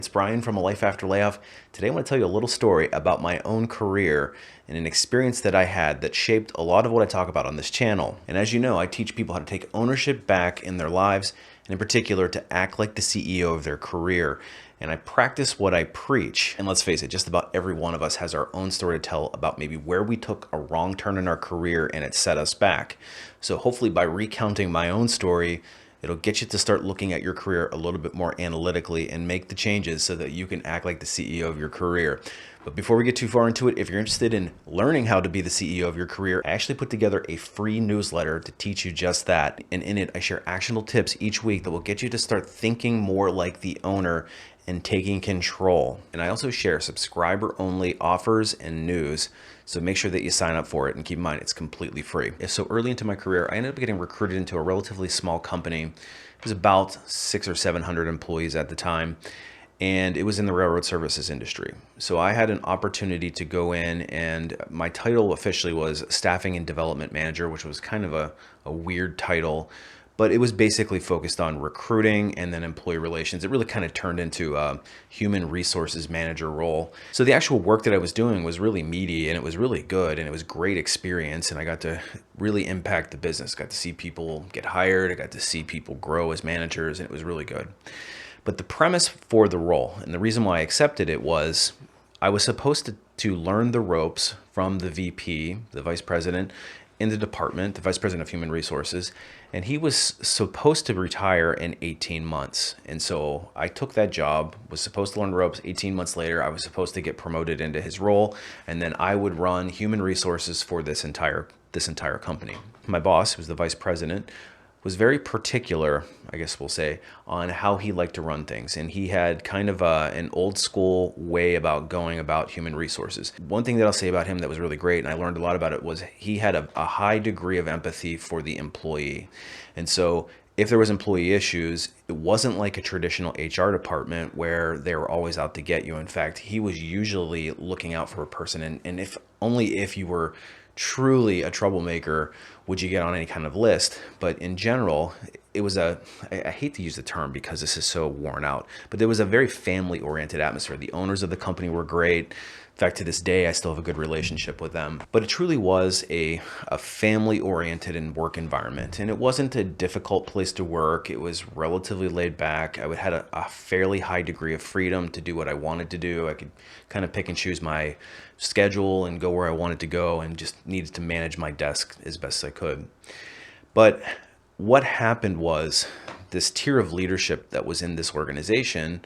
It's Brian from A Life After Layoff. Today I want to tell you a little story about my own career and an experience that I had that shaped a lot of what I talk about on this channel. And as you know, I teach people how to take ownership back in their lives, and in particular to act like the CEO of their career. And I practice what I preach. And let's face it, just about every one of us has our own story to tell about maybe where we took a wrong turn in our career and it set us back. So hopefully by recounting my own story, it'll get you to start looking at your career a little bit more analytically and make the changes so that you can act like the CEO of your career. But before we get too far into it, if you're interested in learning how to be the CEO of your career, I actually put together a free newsletter to teach you just that. And in it, I share actionable tips each week that will get you to start thinking more like the owner and taking control. And I also share subscriber-only offers and news, so make sure that you sign up for it, and keep in mind it's completely free. So early into my career, I ended up getting recruited into a relatively small company. It was about 600 or 700 employees at the time, and it was in the railroad services industry. So I had an opportunity to go in, and my title officially was Staffing and Development Manager, which was kind of a weird title, but it was basically focused on recruiting and then employee relations. It really kind of turned into a human resources manager role. So the actual work that I was doing was really meaty, and it was really good, and it was great experience, and I got to really impact the business. Got to see people get hired, I got to see people grow as managers, and it was really good. But the premise for the role, and the reason why I accepted it, was I was supposed to learn the ropes from the VP, the vice president, in the department, the vice president of human resources, and he was supposed to retire in 18 months. And so I took that job, was supposed to learn the ropes. 18 months later, I was supposed to get promoted into his role, and then I would run human resources for this entire company. My boss, who was the vice president, was very particular, I guess we'll say, on how he liked to run things. And he had kind of an old school way about going about human resources. One thing that I'll say about him that was really great, and I learned a lot about it, was he had a high degree of empathy for the employee. And so if there was employee issues, it wasn't like a traditional HR department where they were always out to get you. In fact, he was usually looking out for a person. And if only if you were truly a troublemaker would you get on any kind of list. But in general, it was I hate to use the term because this is so worn out, but there was a very family-oriented atmosphere. The owners of the company were great. In fact, to this day, I still have a good relationship with them. But it truly was a family-oriented and work environment. And it wasn't a difficult place to work. It was relatively laid back. I had a fairly high degree of freedom to do what I wanted to do. I could kind of pick and choose my schedule and go where I wanted to go, and just needed to manage my desk as best as I could. But what happened was this tier of leadership that was in this organization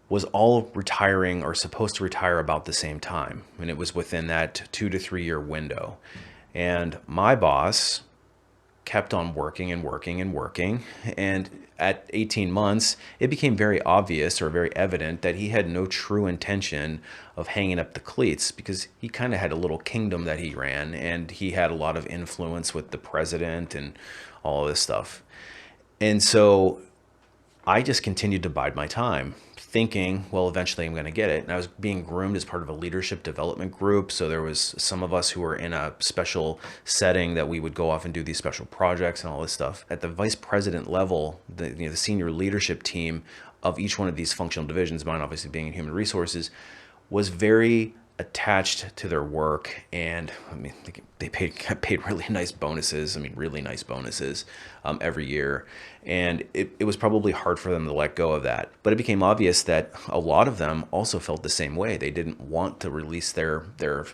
was all retiring or supposed to retire about the same time. And it was within that 2 to 3 year window. And my boss kept on working and working and working. And at 18 months, it became very obvious, or very evident, that he had no true intention of hanging up the cleats, because he kind of had a little kingdom that he ran, and he had a lot of influence with the president and all this stuff. And so I just continued to bide my time, thinking, well, eventually I'm going to get it. And I was being groomed as part of a leadership development group. So there was some of us who were in a special setting that we would go off and do these special projects and all this stuff. At the vice president level, the senior leadership team of each one of these functional divisions, mine obviously being in human resources, was very attached to their work. And I mean, they paid really nice bonuses. I mean, really nice bonuses every year. And it was probably hard for them to let go of that. But it became obvious that a lot of them also felt the same way. They didn't want to release their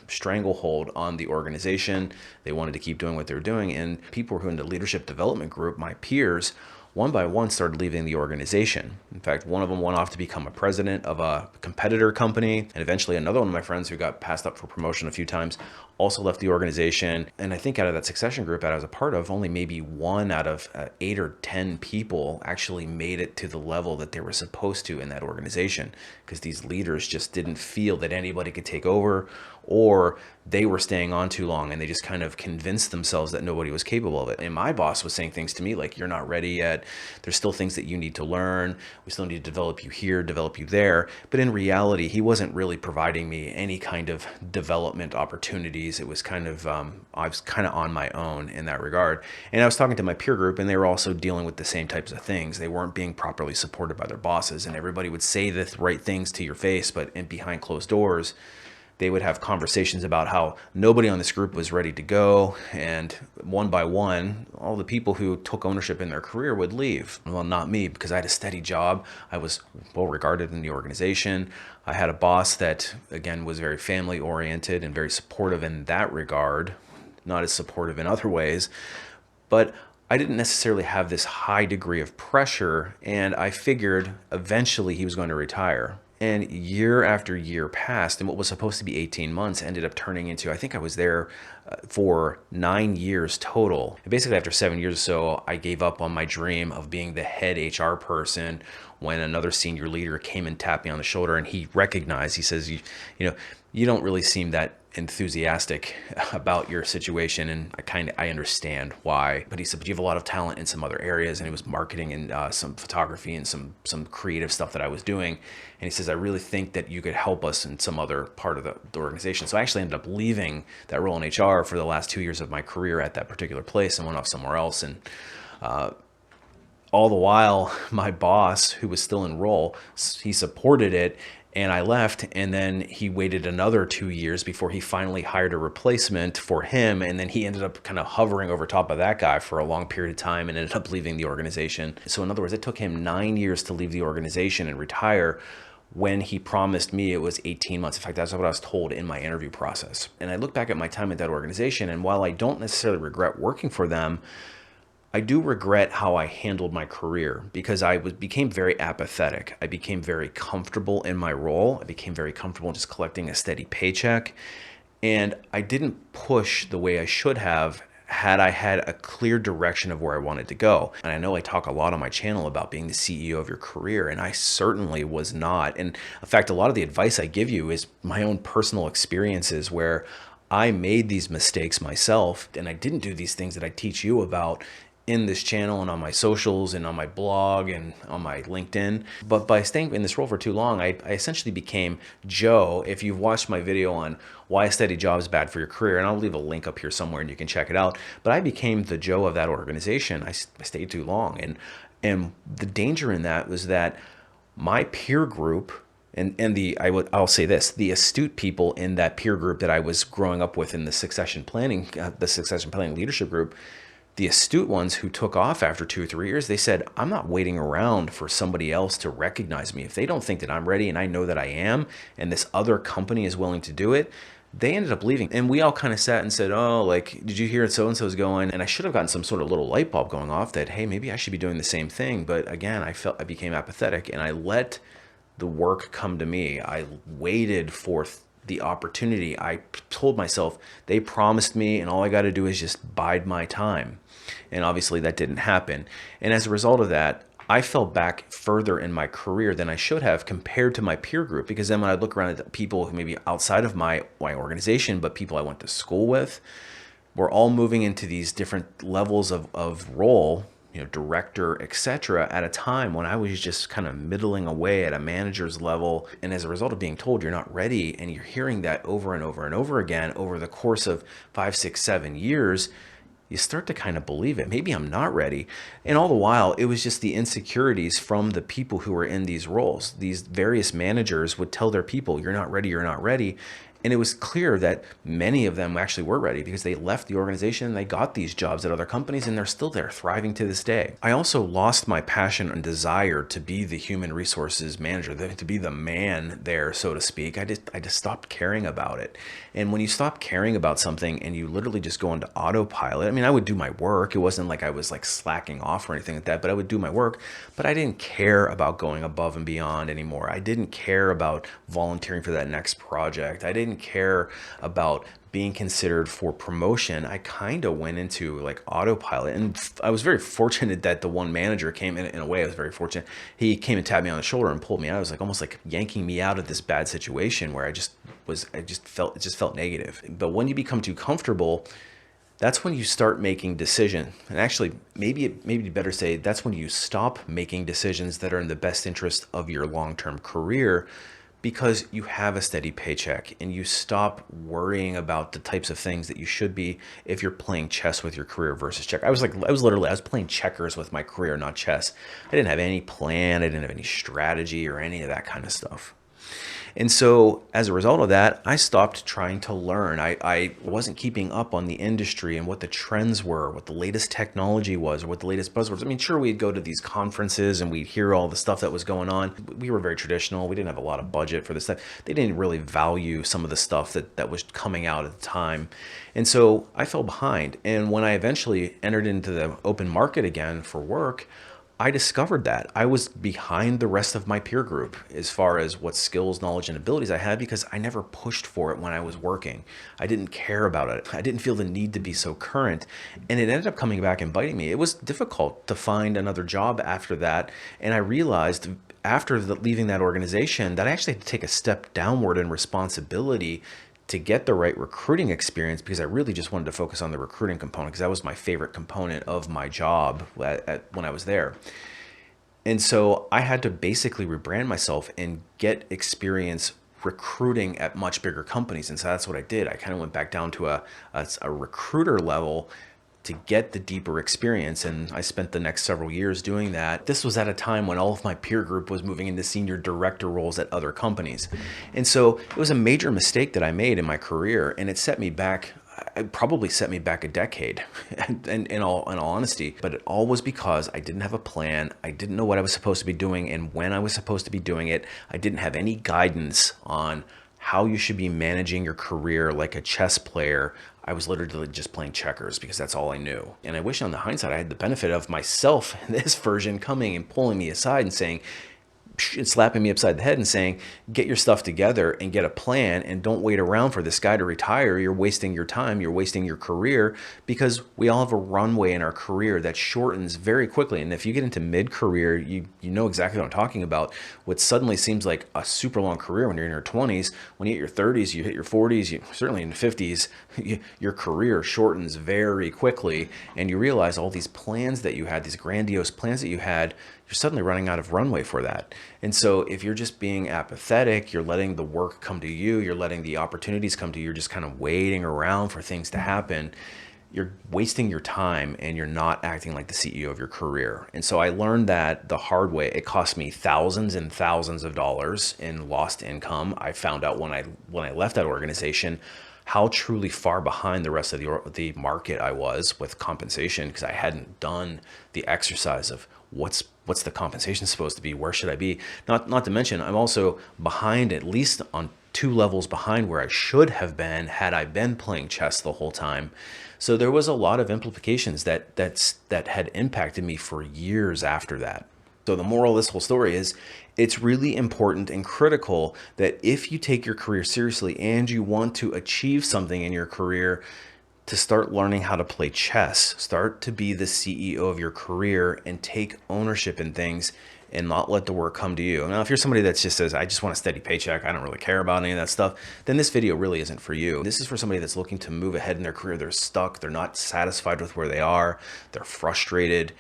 stranglehold on the organization. They wanted to keep doing what they were doing. And people who were in the leadership development group, my peers, one by one started leaving the organization. In fact, one of them went off to become a president of a competitor company. And eventually another one of my friends, who got passed up for promotion a few times, also left the organization. And I think out of that succession group that I was a part of, only maybe 1 out of 8 or 10 people actually made it to the level that they were supposed to in that organization, because these leaders just didn't feel that anybody could take over, or they were staying on too long and they just kind of convinced themselves that nobody was capable of it. And my boss was saying things to me like, you're not ready yet. There's still things that you need to learn. We still need to develop you here, develop you there. But in reality, he wasn't really providing me any kind of development opportunities. It was kind of, I was kind of on my own in that regard. And I was talking to my peer group and they were also dealing with the same types of things. They weren't being properly supported by their bosses, and everybody would say the right things to your face, but behind closed doors, they would have conversations about how nobody on this group was ready to go. And one by one, all the people who took ownership in their career would leave. Well, not me, because I had a steady job. I was well regarded in the organization. I had a boss that, again, was very family oriented and very supportive in that regard, not as supportive in other ways. But I didn't necessarily have this high degree of pressure, and I figured eventually he was going to retire. And year after year passed, and what was supposed to be 18 months ended up turning into, I think I was there for 9 years total. And basically after 7 years or so, I gave up on my dream of being the head HR person when another senior leader came and tapped me on the shoulder, and he recognized, he says, you don't really seem that enthusiastic about your situation, and I understand why. But he said, but you have a lot of talent in some other areas, and it was marketing and some photography and some creative stuff that I was doing. And he says, I really think that you could help us in some other part of the organization. So I actually ended up leaving that role in HR for the last 2 years of my career at that particular place and went off somewhere else. And all the while, my boss, who was still in role, he supported it. And I left, and then he waited another 2 years before he finally hired a replacement for him. And then he ended up kind of hovering over top of that guy for a long period of time and ended up leaving the organization. So in other words, it took him 9 years to leave the organization and retire when he promised me it was 18 months. In fact, that's what I was told in my interview process. And I look back at my time at that organization, and while I don't necessarily regret working for them, I do regret how I handled my career, because I became very apathetic. I became very comfortable in my role. I became very comfortable in just collecting a steady paycheck. And I didn't push the way I should have had I had a clear direction of where I wanted to go. And I know I talk a lot on my channel about being the CEO of your career, and I certainly was not. And in fact, a lot of the advice I give you is my own personal experiences where I made these mistakes myself, and I didn't do these things that I teach you about in this channel and on my socials and on my blog and on my LinkedIn. But by staying in this role for too long, I essentially became Joe. If you've watched my video on why a steady job is bad for your career, and I'll leave a link up here somewhere and you can check it out, but I became the Joe of that organization. I stayed too long. And the danger in that was that my peer group, I'll say this, the astute people in that peer group that I was growing up with in the succession planning leadership group, the astute ones who took off after 2 or 3 years, they said, I'm not waiting around for somebody else to recognize me. If they don't think that I'm ready and I know that I am, and this other company is willing to do it, they ended up leaving. And we all kind of sat and said, oh, like, did you hear so-and-so's going? And I should have gotten some sort of little light bulb going off that, hey, maybe I should be doing the same thing. But again, I became apathetic, and I let the work come to me. I waited for the opportunity. I told myself, they promised me, and all I got to do is just bide my time. And obviously that didn't happen. And as a result of that, I fell back further in my career than I should have compared to my peer group. Because then when I look around at the people who maybe outside of my organization, but people I went to school with, we're all moving into these different levels of role, director, etc., at a time when I was just kind of middling away at a manager's level. And as a result of being told you're not ready, and you're hearing that over and over and over again over the course of 5, 6, 7 years, you start to kind of believe it. Maybe I'm not ready. And all the while, it was just the insecurities from the people who were in these roles. These various managers would tell their people, you're not ready, you're not ready. And it was clear that many of them actually were ready, because they left the organization and they got these jobs at other companies, and they're still there thriving to this day. I also lost my passion and desire to be the human resources manager, to be the man there, so to speak. I just stopped caring about it. And when you stop caring about something and you literally just go into autopilot, I mean, I would do my work. It wasn't like I was like slacking off or anything like that, but I would do my work, but I didn't care about going above and beyond anymore. I didn't care about volunteering for that next project. I didn't didn't care about being considered for promotion. I kind of went into like autopilot, and I was very fortunate that the one manager came in a way. I was very fortunate. He came and tapped me on the shoulder and pulled me out. It was like almost like yanking me out of this bad situation where it just felt negative. But when you become too comfortable, that's when you start making decisions. And actually, maybe better say that's when you stop making decisions that are in the best interest of your long-term career, because you have a steady paycheck and you stop worrying about the types of things that you should be if you're playing chess with your career versus check. I was playing checkers with my career, not chess. I didn't have any plan. I didn't have any strategy or any of that kind of stuff. And so as a result of that, I stopped trying to learn. I wasn't keeping up on the industry and what the trends were, what the latest technology was, or what the latest buzzwords. I mean, sure, we'd go to these conferences and we'd hear all the stuff that was going on. We were very traditional. We didn't have a lot of budget for this stuff. They didn't really value some of the stuff that was coming out at the time. And so I fell behind. And when I eventually entered into the open market again for work, I discovered that I was behind the rest of my peer group as far as what skills, knowledge, and abilities I had, because I never pushed for it when I was working. I didn't care about it. I didn't feel the need to be so current. And it ended up coming back and biting me. It was difficult to find another job after that. And I realized after leaving that organization that I actually had to take a step downward in responsibility to get the right recruiting experience, because I really just wanted to focus on the recruiting component, because that was my favorite component of my job when I was there. And so I had to basically rebrand myself and get experience recruiting at much bigger companies. And so that's what I did. I kind of went back down to a recruiter level to get the deeper experience. And I spent the next several years doing that. This was at a time when all of my peer group was moving into senior director roles at other companies. And so it was a major mistake that I made in my career, and it set me back. It probably set me back a decade, and in all honesty, but it all was because I didn't have a plan. I didn't know what I was supposed to be doing and when I was supposed to be doing it. I didn't have any guidance on how you should be managing your career like a chess player. I was literally just playing checkers because that's all I knew. And I wish on the hindsight I had the benefit of myself in this version coming and pulling me aside and saying, slapping me upside the head and saying, get your stuff together and get a plan, and don't wait around for this guy to retire. You're wasting your time. You're wasting your career, because we all have a runway in our career that shortens very quickly. And if you get into mid-career, you know exactly what I'm talking about. What suddenly seems like a super long career when you're in your 20s, when you hit your 30s, you hit your 40s, certainly in the 50s, your career shortens very quickly. And you realize all these plans that you had, these grandiose plans that you had, you're suddenly running out of runway for that. And so if you're just being apathetic, you're letting the work come to you, you're letting the opportunities come to you, you're just kind of waiting around for things to happen, you're wasting your time and you're not acting like the CEO of your career. And so I learned that the hard way. It cost me thousands and thousands of dollars in lost income. I found out when I left that organization how truly far behind the rest of the market I was with compensation, because I hadn't done the exercise of what's the compensation supposed to be, where should I be? Not to mention, I'm also behind, at least on 2 levels behind where I should have been had I been playing chess the whole time. So there was a lot of implications that had impacted me for years after that. So the moral of this whole story is, it's really important and critical that if you take your career seriously and you want to achieve something in your career, to start learning how to play chess, start to be the CEO of your career and take ownership in things and not let the work come to you. Now, if you're somebody that just says, I just want a steady paycheck, I don't really care about any of that stuff, then this video really isn't for you. This is for somebody that's looking to move ahead in their career. They're stuck. They're not satisfied with where they are. They're frustrated.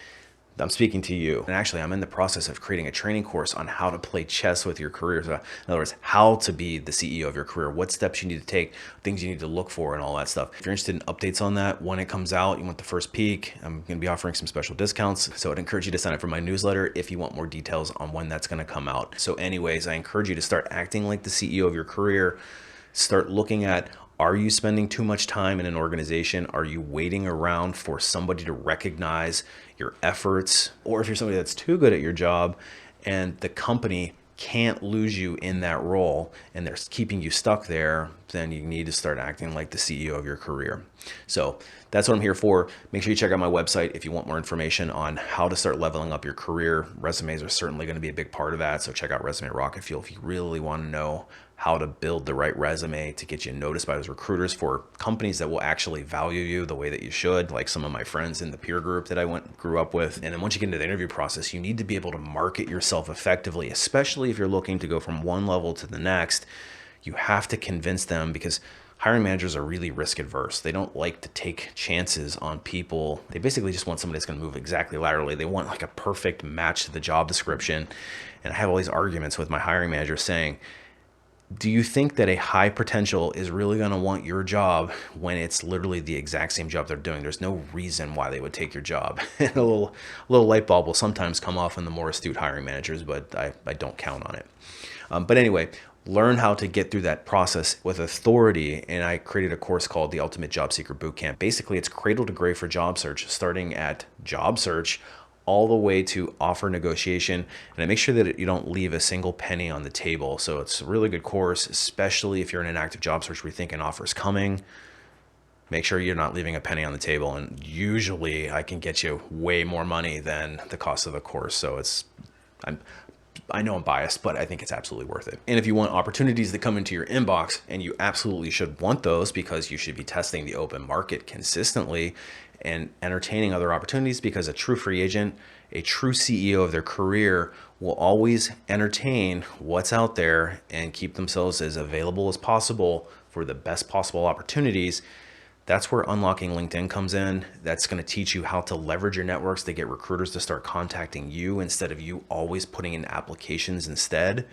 I'm speaking to you. And actually, I'm in the process of creating a training course on how to play chess with your career. So in other words, how to be the CEO of your career, what steps you need to take, things you need to look for, and all that stuff. If you're interested in updates on that, when it comes out, you want the first peek, I'm going to be offering some special discounts. So I'd encourage you to sign up for my newsletter if you want more details on when that's going to come out. So anyways, I encourage you to start acting like the CEO of your career. Start looking at, are you spending too much time in an organization? Are you waiting around for somebody to recognize your efforts? Or if you're somebody that's too good at your job and the company can't lose you in that role and they're keeping you stuck there, then you need to start acting like the CEO of your career. So That's what I'm here for. Make sure you check out my website if you want more information on how to start leveling up your career. Resumes are certainly going to be a big part of that. So check out Resume Rocketfuel if you really want to know how to build the right resume to get you noticed by those recruiters for companies that will actually value you the way that you should, like some of my friends in the peer group that I grew up with. And then once you get into the interview process, you need to be able to market yourself effectively, especially if you're looking to go from one level to the next. You have to convince them, because hiring managers are really risk adverse. They don't like to take chances on people. They basically just want somebody that's going to move exactly laterally. They want like a perfect match to the job description. And I have all these arguments with my hiring manager saying, do you think that a high potential is really going to want your job when it's literally the exact same job they're doing? There's no reason why they would take your job. And a little light bulb will sometimes come off in the more astute hiring managers, but I don't count on it. But anyway, learn how to get through that process with authority. And I created a course called the Ultimate Job Seeker Bootcamp. Basically, it's cradle to grave for job search, starting at job search all the way to offer negotiation. And I make sure that you don't leave a single penny on the table. So it's a really good course, especially if you're in an active job search where you think an offer is coming. Make sure you're not leaving a penny on the table. And usually I can get you way more money than the cost of the course. So I know I'm biased, but I think it's absolutely worth it. And if you want opportunities that come into your inbox, and you absolutely should want those, because you should be testing the open market consistently and entertaining other opportunities, because a true free agent, a true CEO of their career, will always entertain what's out there and keep themselves as available as possible for the best possible opportunities. That's where unlocking LinkedIn comes in. That's going to teach you how to leverage your networks to get recruiters to start contacting you instead of you always putting in applications instead.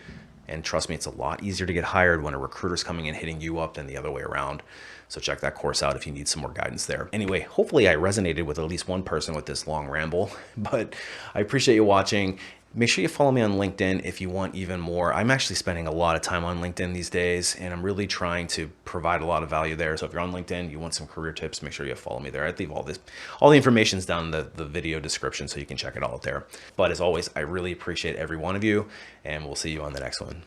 And trust me, it's a lot easier to get hired when a recruiter's coming in hitting you up than the other way around. So check that course out if you need some more guidance there. Anyway, hopefully I resonated with at least one person with this long ramble, but I appreciate you watching. Make sure you follow me on LinkedIn if you want even more. I'm actually spending a lot of time on LinkedIn these days, and I'm really trying to provide a lot of value there. So if you're on LinkedIn, you want some career tips, make sure you follow me there. I leave all the information's down in the video description, so you can check it all out there. But as always, I really appreciate every one of you, and we'll see you on the next one.